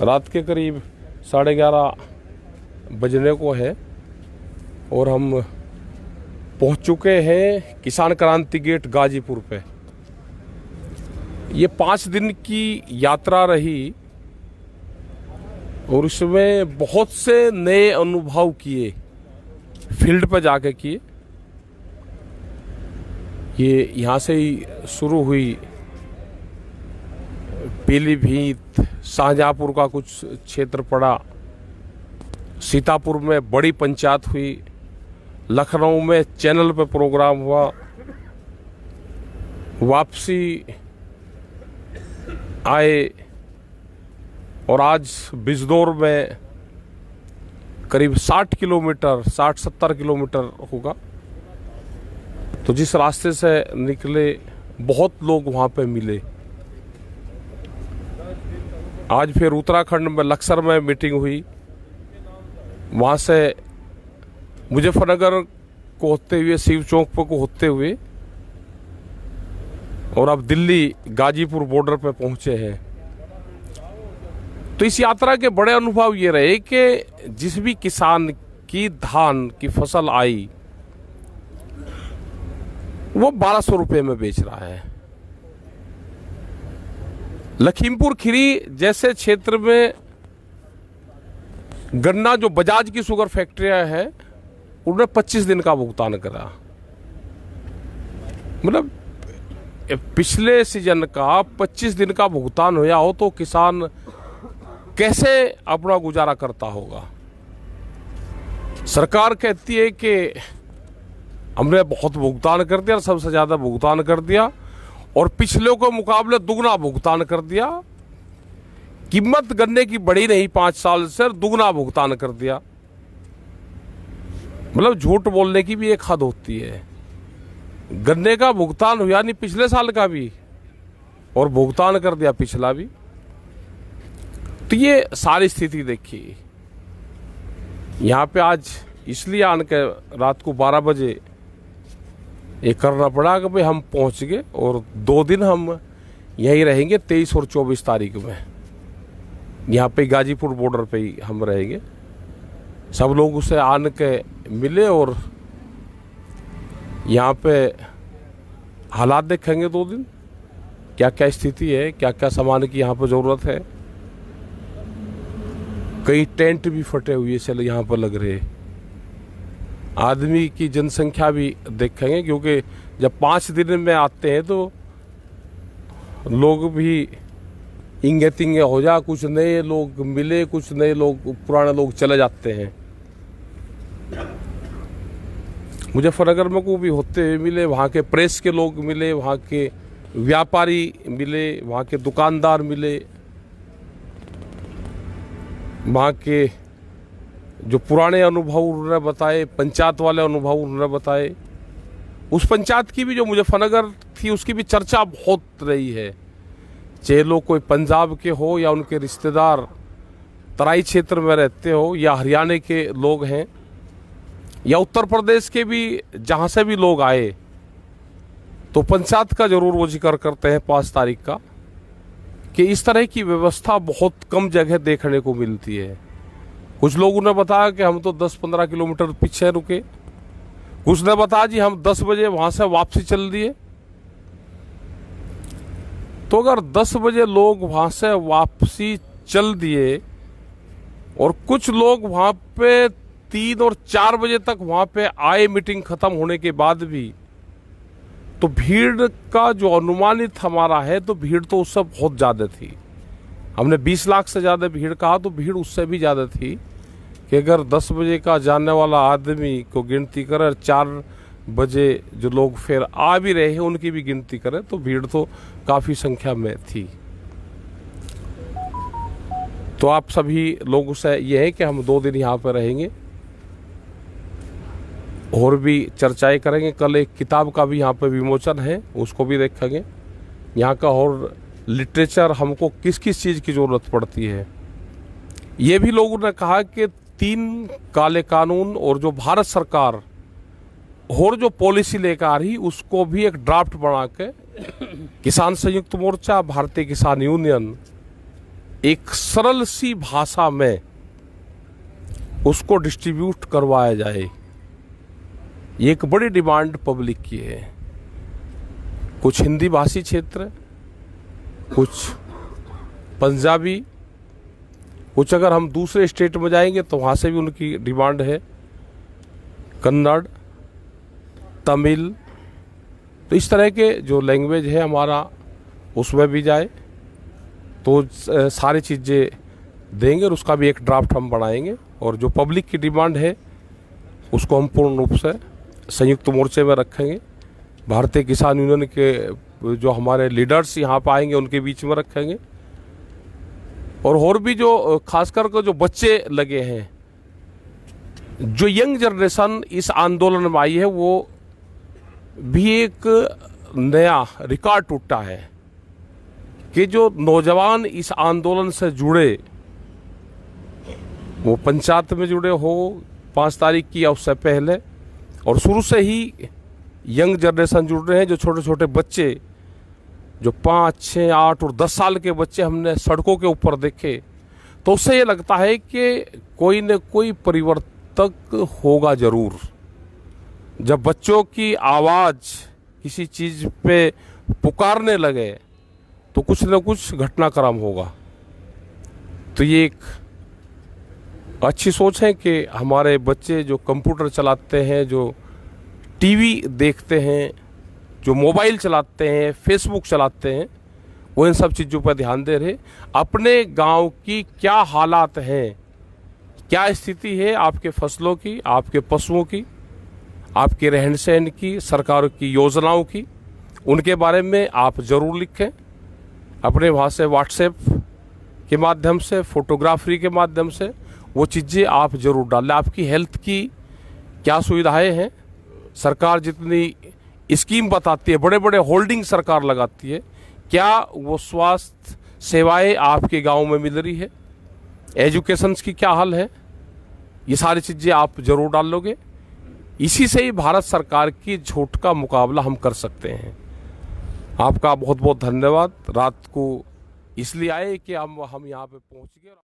रात के करीब 11:30 बजने को है और हम पहुंच चुके हैं किसान क्रांति गेट गाजीपुर पे। ये 5 दिन की यात्रा रही और इसमें बहुत से नए अनुभव किए, फील्ड पे जाके किए। ये यहाँ से ही शुरू हुई, पीलीभीत, शाहजहाँपुर का कुछ क्षेत्र पड़ा, सीतापुर में बड़ी पंचायत हुई, लखनऊ में चैनल पे प्रोग्राम हुआ, वापसी आए और आज बिजनौर में करीब 60 किलोमीटर 60-70 किलोमीटर होगा। तो जिस रास्ते से निकले बहुत लोग वहाँ पे मिले। आज फिर उत्तराखंड में लक्सर में मीटिंग हुई, वहाँ से मुजफ्फरनगर को होते हुए शिव चौक पर को होते हुए और अब दिल्ली गाजीपुर बॉर्डर पे पहुंचे हैं। तो इस यात्रा के बड़े अनुभव ये रहे कि जिस भी किसान की धान की फसल आई वो 1200 रुपये में बेच रहा है। लखीमपुर खीरी जैसे क्षेत्र में गन्ना, जो बजाज की शुगर फैक्ट्रियां हैं, उन्होंने 25 दिन का भुगतान करा। मतलब पिछले सीजन का 25 दिन का भुगतान होया हो तो किसान कैसे अपना गुजारा करता होगा। सरकार कहती है कि हमने बहुत भुगतान कर दिया, सबसे ज्यादा भुगतान कर दिया और पिछले के मुकाबले दुगना भुगतान कर दिया। कीमत गन्ने की बढ़ी नहीं 5 साल से, दुगना भुगतान कर दिया। मतलब झूठ बोलने की भी एक हद होती है। गन्ने का भुगतान हुआ नहीं पिछले साल का भी और भुगतान कर दिया पिछला भी। तो ये सारी स्थिति देखिए। यहाँ पे आज इसलिए आन के रात को 12 बजे ये करना पड़ा कि भाई हम पहुँच गए और 2 दिन हम यहीं रहेंगे, 23 और 24 तारीख में यहाँ पे गाजीपुर बॉर्डर पे ही हम रहेंगे। सब लोग उसे आन के मिले और यहाँ पे हालात देखेंगे 2 दिन, क्या क्या स्थिति है, क्या क्या सामान की यहाँ पे ज़रूरत है। कई टेंट भी फटे हुए चले यहाँ पर लग रहे। आदमी की जनसंख्या भी देखेंगे क्योंकि जब 5 दिन में आते हैं तो लोग भी इंगे तिंगे हो जा, कुछ नए लोग मिले, कुछ नए लोग, पुराने लोग चले जाते हैं। मुजफ्फरनगर में को भी होते हुए मिले, वहाँ के प्रेस के लोग मिले, वहाँ के व्यापारी मिले, वहाँ के दुकानदार मिले, वहाँ के जो पुराने अनुभव उन्होंने बताए, पंचायत वाले अनुभव उन्होंने बताए। उस पंचायत की भी जो मुजफ्फरनगर थी उसकी भी चर्चा बहुत रही है। चाहे लोग कोई पंजाब के हो या उनके रिश्तेदार तराई क्षेत्र में रहते हो या हरियाणा के लोग हैं या उत्तर प्रदेश के भी, जहाँ से भी लोग आए, तो पंचायत का जरूर वो जिक्र करते हैं 5 तारीख का कि इस तरह की व्यवस्था बहुत कम जगह देखने को मिलती है। कुछ लोगों ने बताया कि हम तो 10-15 किलोमीटर पीछे रुके, कुछ ने बताया जी हम 10 बजे वहां से वापसी चल दिए। तो अगर 10 बजे लोग वहां से वापसी चल दिए और कुछ लोग वहां पे 3 और 4 बजे तक वहां पे आए मीटिंग खत्म होने के बाद भी, तो भीड़ का जो अनुमानित हमारा है तो भीड़ तो उससे बहुत ज़्यादा थी। हमने 20 लाख से ज़्यादा भीड़ कहा तो भीड़ उससे भी ज़्यादा थी कि अगर 10 बजे का जाने वाला आदमी को गिनती करें, 4 बजे जो लोग फिर आ भी रहे हैं उनकी भी गिनती करें तो भीड़ तो काफ़ी संख्या में थी। तो आप सभी लोगों से ये है कि हम 2 दिन यहाँ पर रहेंगे और भी चर्चाएं करेंगे। कल एक किताब का भी यहाँ पे विमोचन है, उसको भी देखेंगे। यहाँ का और लिटरेचर, हमको किस किस चीज़ की ज़रूरत पड़ती है। ये भी लोगों ने कहा कि 3 काले कानून और जो भारत सरकार और जो पॉलिसी लेकर आ रही उसको भी एक ड्राफ्ट बना के किसान संयुक्त मोर्चा, भारतीय किसान यूनियन एक सरल सी भाषा में उसको डिस्ट्रीब्यूट करवाया जाए, ये एक बड़ी डिमांड पब्लिक की है। कुछ हिंदी भाषी क्षेत्र, कुछ पंजाबी, कुछ अगर हम दूसरे स्टेट में जाएंगे तो वहाँ से भी उनकी डिमांड है, कन्नड़, तमिल। तो इस तरह के जो लैंग्वेज है हमारा उसमें भी जाए तो सारी चीज़ें देंगे और उसका भी एक ड्राफ्ट हम बनाएंगे। और जो पब्लिक की डिमांड है उसको हम पूर्ण रूप से संयुक्त मोर्चे में रखेंगे। भारतीय किसान यूनियन के जो हमारे लीडर्स यहाँ पर आएंगे उनके बीच में रखेंगे। और भी जो खासकर के जो बच्चे लगे हैं, जो यंग जनरेशन इस आंदोलन में आई है, वो भी एक नया रिकॉर्ड टूटा है कि जो नौजवान इस आंदोलन से जुड़े, वो पंचायत में जुड़े हो 5 तारीख की या उससे पहले, और शुरू से ही यंग जनरेशन जुड़ रहे हैं। जो छोटे छोटे बच्चे, जो 5, 6, 8 और 10 साल के बच्चे हमने सड़कों के ऊपर देखे, तो उससे ये लगता है कि कोई न कोई परिवर्तन होगा जरूर। जब बच्चों की आवाज़ किसी चीज़ पे पुकारने लगे तो कुछ न कुछ घटनाक्रम होगा। तो ये एक अच्छी सोच है कि हमारे बच्चे जो कंप्यूटर चलाते हैं, जो टीवी देखते हैं, जो मोबाइल चलाते हैं, फेसबुक चलाते हैं, वो इन सब चीज़ों पर ध्यान दे रहे। अपने गांव की क्या हालात हैं, क्या स्थिति है आपके फसलों की, आपके पशुओं की, आपके रहन सहन की, सरकार की योजनाओं की, उनके बारे में आप ज़रूर लिखें। अपने वहाँ से व्हाट्सएप के माध्यम से, फोटोग्राफी के माध्यम से वो चीज़ें आप ज़रूर डालें। आपकी हेल्थ की क्या सुविधाएं हैं, सरकार जितनी स्कीम बताती है, बड़े बड़े होल्डिंग सरकार लगाती है, क्या वो स्वास्थ्य सेवाएं आपके गांव में मिल रही है, एजुकेशन की क्या हाल है, ये सारी चीज़ें आप ज़रूर डाल लोगे। इसी से ही भारत सरकार की झूठ का मुकाबला हम कर सकते हैं। आपका बहुत बहुत धन्यवाद। रात को इसलिए आए कि हम यहाँ पे पहुँच गए।